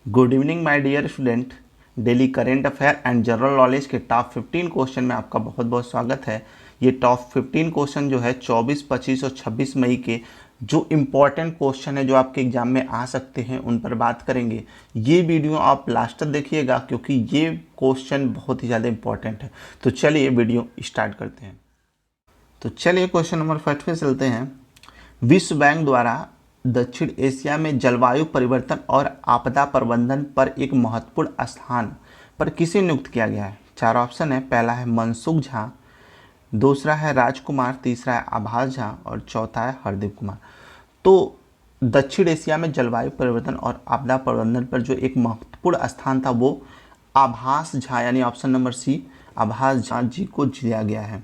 Good evening my dear student. Daily current affair and general knowledge के top 15 question में आपका बहुत बहुत स्वागत है। ये टॉप 15 क्वेश्चन जो है 24, 25 और 26 मई के जो इम्पोर्टेंट क्वेश्चन है जो आपके एग्जाम में आ सकते हैं उन पर बात करेंगे। ये वीडियो आप लास्ट तक देखिएगा क्योंकि ये क्वेश्चन बहुत ही ज़्यादा इंपॉर्टेंट है। तो चलिए वीडियो स्टार्ट करते हैं। तो चलिए क्वेश्चन नंबर फर्स्ट पे चलते हैं। विश्व बैंक द्वारा दक्षिण एशिया में जलवायु परिवर्तन और आपदा प्रबंधन पर एक महत्वपूर्ण स्थान पर किसे नियुक्त किया गया है? चार ऑप्शन है। पहला है मनसुख झा, दूसरा है राजकुमार, तीसरा है आभास झा और चौथा है हरदीप कुमार। तो दक्षिण एशिया में जलवायु परिवर्तन और आपदा प्रबंधन पर जो एक महत्वपूर्ण स्थान था वो आभास झा यानी ऑप्शन नंबर सी आभास झा जी को दिया गया है।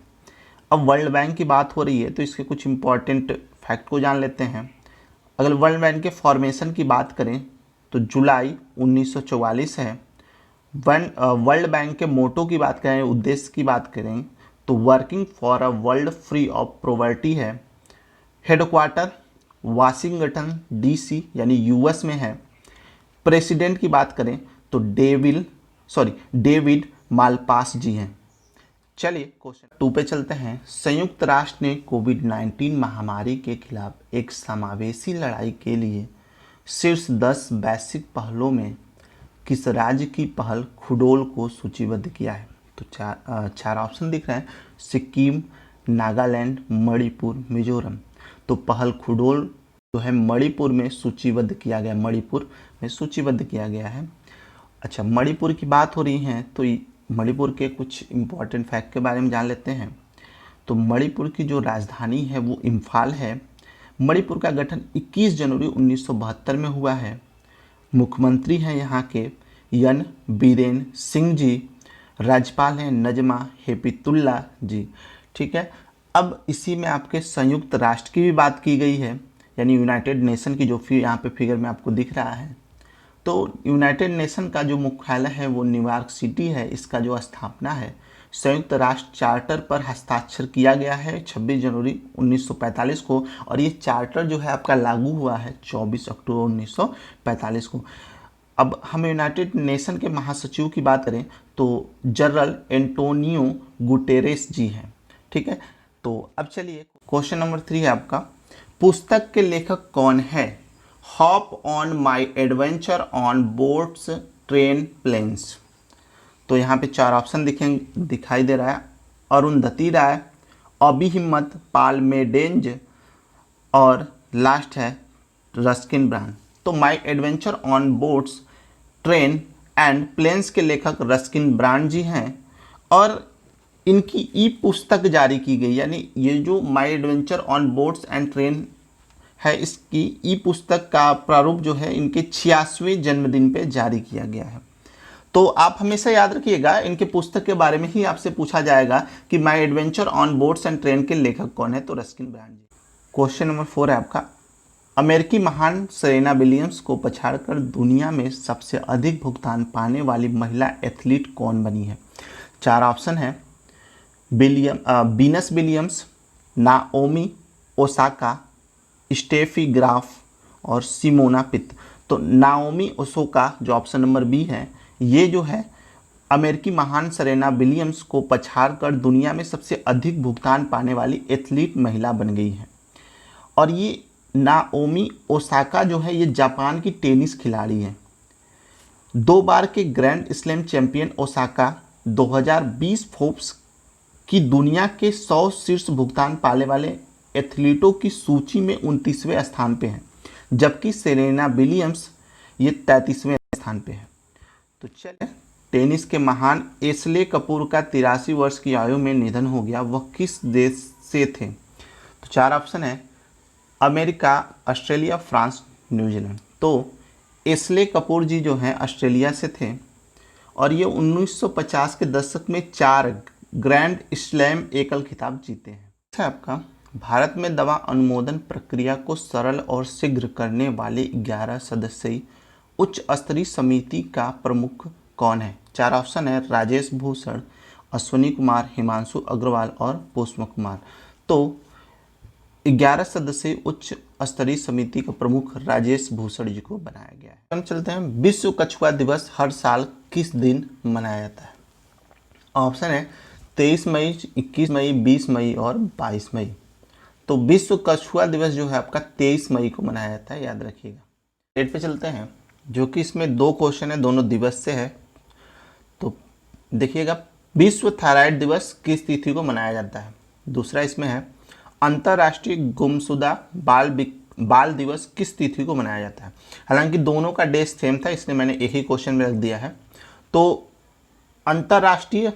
अब वर्ल्ड बैंक की बात हो रही है तो इसके कुछ इंपॉर्टेंट फैक्ट को जान लेते हैं। अगर वर्ल्ड बैंक के फॉर्मेशन की बात करें तो जुलाई 1944 है। वर्ल्ड बैंक के मोटो की बात करें, उद्देश्य की बात करें तो working for a world free of poverty है। हेडक्वार्टर वाशिंगटन डीसी यानी यूएस में है। प्रेसिडेंट की बात करें तो डेविड मालपास जी हैं। चलिए क्वेश्चन 2 पे चलते हैं। संयुक्त राष्ट्र ने कोविड-19 महामारी के खिलाफ एक समावेशी लड़ाई के लिए शीर्ष 10 वैश्विक पहलों में किस राज्य की पहल खुडोल को सूचीबद्ध किया है? तो चार ऑप्शन दिख रहे हैं। सिक्किम, नागालैंड, मणिपुर, मिजोरम। तो पहल खुडोल जो है मणिपुर में सूचीबद्ध किया गया, मणिपुर में सूचीबद्ध किया गया है। अच्छा, मणिपुर की बात हो रही है तो मणिपुर के कुछ इम्पॉर्टेंट फैक्ट के बारे में जान लेते हैं। तो मणिपुर की जो राजधानी है वो इम्फाल है। मणिपुर का गठन 21 जनवरी 1972 में हुआ है। मुख्यमंत्री हैं यहाँ के एन बीरेन सिंह जी। राज्यपाल हैं नजमा हेपतुल्ला जी। ठीक है। अब इसी में आपके संयुक्त राष्ट्र की भी बात की गई है यानी यूनाइटेड नेशन की जो यहाँ पे फिगर में आपको दिख रहा है। तो यूनाइटेड नेशन का जो मुख्यालय है वो न्यूयॉर्क सिटी है। इसका जो स्थापना है संयुक्त राष्ट्र चार्टर पर हस्ताक्षर किया गया है 26 जनवरी 1945 को और ये चार्टर जो है आपका लागू हुआ है 24 अक्टूबर 1945 को। अब हम यूनाइटेड नेशन के महासचिव की बात करें तो जनरल एंटोनियो गुटेरेस जी हैं। ठीक है। तो अब चलिए क्वेश्चन नंबर 3 है आपका। पुस्तक के लेखक कौन है? Hop on my adventure on boats train planes. तो यहाँ पे चार ऑप्शन दिखाई दे रहा है। अरुंधति राय, अभी हिम्मत, पाल मेडेंज और लास्ट है रस्किन ब्रांड। तो my adventure on boats train and planes के लेखक रस्किन ब्रांड जी हैं और इनकी ई पुस्तक जारी की गई यानी ये जो my adventure on boats and train है इसकी ई पुस्तक का प्रारूप जो है इनके 86वें जन्मदिन पे जारी किया गया है। तो आप हमेशा याद रखिएगा इनके पुस्तक के बारे में ही आपसे पूछा जाएगा कि my adventure on boats and train के लेखक कौन है? तो Ruskin Bond ji. Question number 4 है आपका। अमेरिकी महान सेरेना विलियम्स को पछाड़कर दुनिया में सबसे अधिक भुगतान पाने वाली महिला एथलीट कौन बनी है? चार ऑप्शन है। Venus Williams, Naomi Osaka, Steffi Graf और सिमोना पित। तो नाओमी ओसाका जो ऑप्शन नंबर बी है ये जो है अमेरिकी महान सेरेना विलियम्स को पछाड़कर दुनिया में सबसे अधिक भुगतान पाने वाली एथलीट महिला बन गई है। और ये नाओमी ओसाका जो है ये जापान की टेनिस खिलाड़ी है। 2 बार के grand slam champion Osaka 2020 Forbes की दुनिया के 100 शीर्ष भुगतान पाने वाले एथलीटों की सूची में 29वें स्थान पे हैं जबकि सेरेना विलियम्स ये 33वें स्थान पे है। तो चलिए टेनिस के महान एशले कपूर का 83 वर्ष की आयु में निधन हो गया। वह किस देश से थे? तो चार ऑप्शन है। America, Australia, France, New Zealand. तो एशले कपूर जी जो हैं ऑस्ट्रेलिया से थे और ये 1950 के दशक में 4 ग्रैंड स्लैम एकल खिताब जीते हैं। अच्छा आपका भारत में दवा अनुमोदन प्रक्रिया को सरल और शीघ्र करने वाली 11 सदस्यीय उच्च स्तरीय समिति का प्रमुख कौन है? चार ऑप्शन है। राजेश भूषण, अश्विनी कुमार, हिमांशु अग्रवाल और पुष्प कुमार। तो 11 सदस्यीय उच्च स्तरीय समिति का प्रमुख राजेश भूषण जी को बनाया गया है। हम चलते हैं, विश्व कछुआ दिवस हर साल किस दिन मनाया जाता है? ऑप्शन है 23 मई, 21 मई, 20 मई और 22 मई। तो विश्व कछुआ दिवस जो है आपका 23 मई को मनाया जाता है, याद रखिएगा। डेट पे चलते हैं, जो कि इसमें 2 क्वेश्चन है, दोनों दिवस से है। तो देखिएगा, विश्व थायराइड दिवस किस तिथि को मनाया जाता है? दूसरा इसमें है अंतर्राष्ट्रीय गुमशुदा बाल दिवस किस तिथि को मनाया जाता है? हालांकि दोनों का डे सेम था, इसलिए मैंने एक ही क्वेश्चन में रख दिया है। तो अंतर्राष्ट्रीय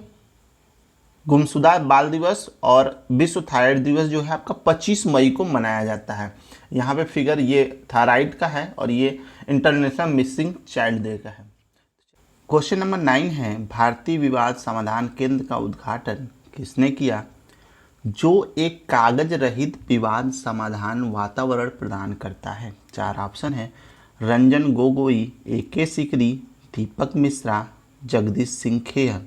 गुमशुदा बाल दिवस और विश्व थायराइड दिवस जो है आपका 25 मई को मनाया जाता है। यहाँ पे फिगर ये थायराइड का है और ये इंटरनेशनल मिसिंग चाइल्ड डे का है। क्वेश्चन नंबर 9 है, भारतीय विवाद समाधान केंद्र का उद्घाटन किसने किया? जो एक कागज रहित विवाद समाधान वातावरण प्रदान करता है। 4 ऑप्शन है, रंजन गोगोई, AK सिकरी, दीपक मिश्रा, जगदीश सिंह खेहर।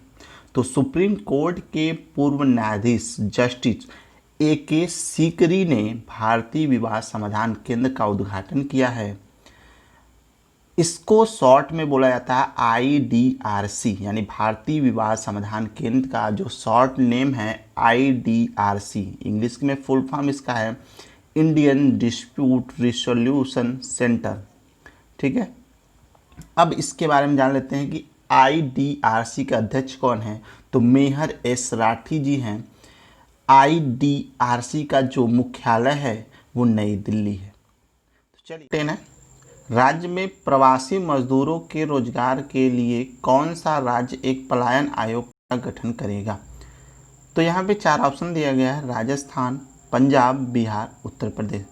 तो सुप्रीम कोर्ट के पूर्व न्यायाधीश जस्टिस AK सिकरी ने भारतीय विवाद समाधान केंद्र का उद्घाटन किया है। इसको शॉर्ट में बोला जाता है IDRC, यानी भारतीय विवाद समाधान केंद्र का जो शॉर्ट नेम है IDRC। इंग्लिश में फुल फॉर्म इसका है इंडियन डिस्प्यूट रिसोल्यूशन सेंटर। ठीक है, अब इसके बारे में जान लेते हैं कि IDRC का अध्यक्ष कौन है। तो मेहर S राठी जी हैं। IDRC का जो मुख्यालय है वो नई दिल्ली है। तो चलिए, 10 है, राज्य में प्रवासी मजदूरों के रोजगार के लिए कौन सा राज्य एक पलायन आयोग का गठन करेगा? तो यहाँ पे 4 ऑप्शन दिया गया है, राजस्थान, पंजाब, बिहार, उत्तर प्रदेश।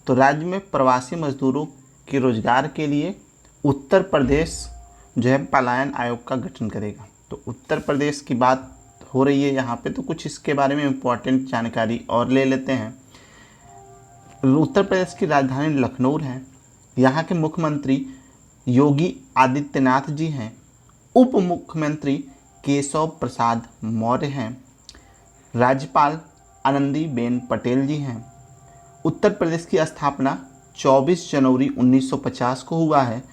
तो राज्य में प्रवासी मजदूरों के रोजगार के लिए उत्तर प्रदेश जो है पलायन आयोग का गठन करेगा। तो उत्तर प्रदेश की बात हो रही है यहाँ पे, तो कुछ इसके बारे में इम्पोर्टेंट जानकारी और ले लेते हैं। उत्तर प्रदेश की राजधानी लखनऊ है। यहाँ के मुख्यमंत्री योगी आदित्यनाथ जी हैं। उप मुख्यमंत्री केशव प्रसाद मौर्य हैं। राज्यपाल आनंदीबेन पटेल जी हैं। उत्तर प्रदेश की स्थापना 24 जनवरी 1950 को हुआ है।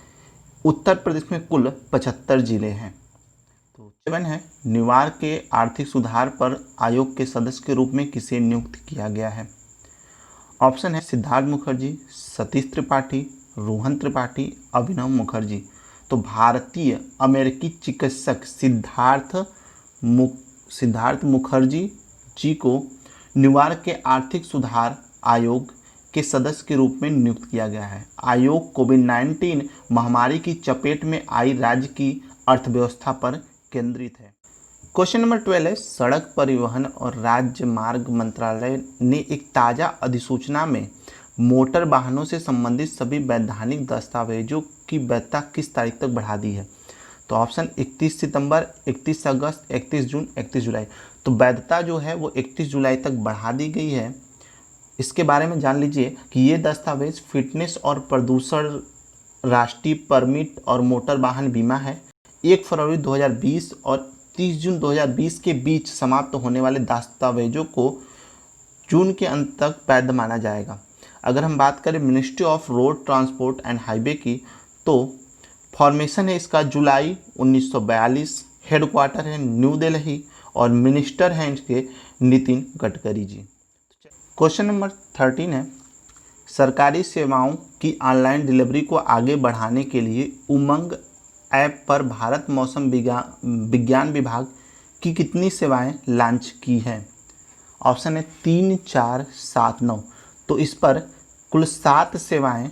उत्तर प्रदेश में कुल 75 जिले हैं। तो 7 है, न्यूयॉर्क के आर्थिक सुधार पर आयोग के सदस्य के रूप में किसे नियुक्त किया गया है? ऑप्शन है सिद्धार्थ मुखर्जी, सतीश त्रिपाठी, रोहन त्रिपाठी, अभिनव मुखर्जी। तो भारतीय अमेरिकी चिकित्सक सिद्धार्थ मुखर्जी जी को न्यूयॉर्क के आर्थिक सुधार आयोग के सदस्य के रूप में नियुक्त किया गया है। आयोग कोविड-19 महामारी की चपेट में आई राज्य की अर्थव्यवस्था पर केंद्रित है। क्वेश्चन नंबर 12 है, सड़क परिवहन और राजमार्ग मंत्रालय ने एक ताज़ा अधिसूचना में मोटर वाहनों से संबंधित सभी वैधानिक दस्तावेजों की वैधता किस तारीख तक बढ़ा दी है? तो ऑप्शन 31 सितंबर, 31 अगस्त, 31 जून, 31 जुलाई। तो वैधता जो है वो 31 जुलाई तक बढ़ा दी गई है। इसके बारे में जान लीजिए कि ये दस्तावेज फिटनेस और प्रदूषण, राष्ट्रीय परमिट और मोटर वाहन बीमा है। 1 फरवरी 2020 और 30 जून 2020 के बीच समाप्त होने वाले दस्तावेजों को जून के अंत तक वैध माना जाएगा। अगर हम बात करें ministry of road transport and highway की, तो फॉर्मेशन है इसका जुलाई 1942, हेडक्वार्टर है न्यू दिल्ली और मिनिस्टर हैं इसके नितिन गडकरी जी। क्वेश्चन नंबर 13 है, सरकारी सेवाओं की ऑनलाइन डिलीवरी को आगे बढ़ाने के लिए उमंग ऐप पर भारत मौसम विज्ञान विभाग की कितनी सेवाएं लॉन्च की हैं? ऑप्शन है 3, 4, 7, 9। तो इस पर कुल 7 सेवाएं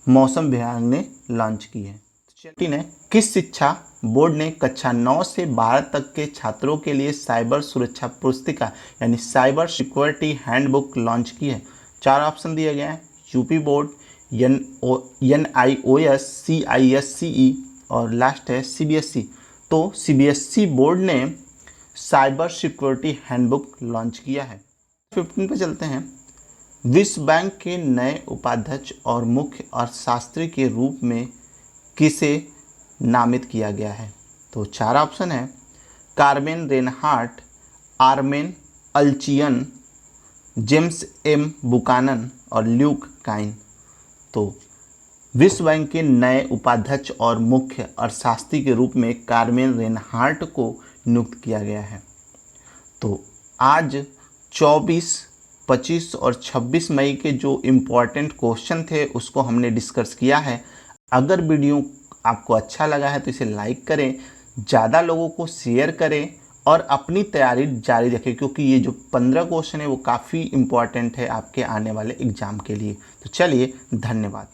मौसम विभाग ने लॉन्च की है। 13 है, किस शिक्षा बोर्ड ने कक्षा 9 से 12 तक के छात्रों के लिए साइबर सुरक्षा पुस्तिका यानी साइबर सिक्योरिटी हैंडबुक लॉन्च की है? 4 ऑप्शन दिए गए हैं, यूपी बोर्ड, NIOS, CISCE और लास्ट है CBSE। तो CBSE बोर्ड ने साइबर सिक्योरिटी हैंडबुक लॉन्च किया है। 15 पे चलते हैं, विश्व बैंक के नए उपाध्यक्ष और मुख्य अर्थशास्त्री के रूप में किसे नामित किया गया है? तो 4 ऑप्शन है, Carmen Reinhart, Armen Alchian, James M Buchanan और ल्यूक काइन। तो विश्व बैंक के नए उपाध्यक्ष और मुख्य अर्थशास्त्री के रूप में कार्मेन रेनहार्ट को नियुक्त किया गया है। तो आज 24, 25 और 26 मई के जो इम्पोर्टेंट क्वेश्चन थे उसको हमने डिस्कस किया है। अगर वीडियो आपको अच्छा लगा है तो इसे लाइक करें, ज़्यादा लोगों को शेयर करें और अपनी तैयारी जारी रखें, क्योंकि ये जो 15 क्वेश्चन है वो काफ़ी इम्पोर्टेंट है आपके आने वाले एग्ज़ाम के लिए। तो चलिए, धन्यवाद।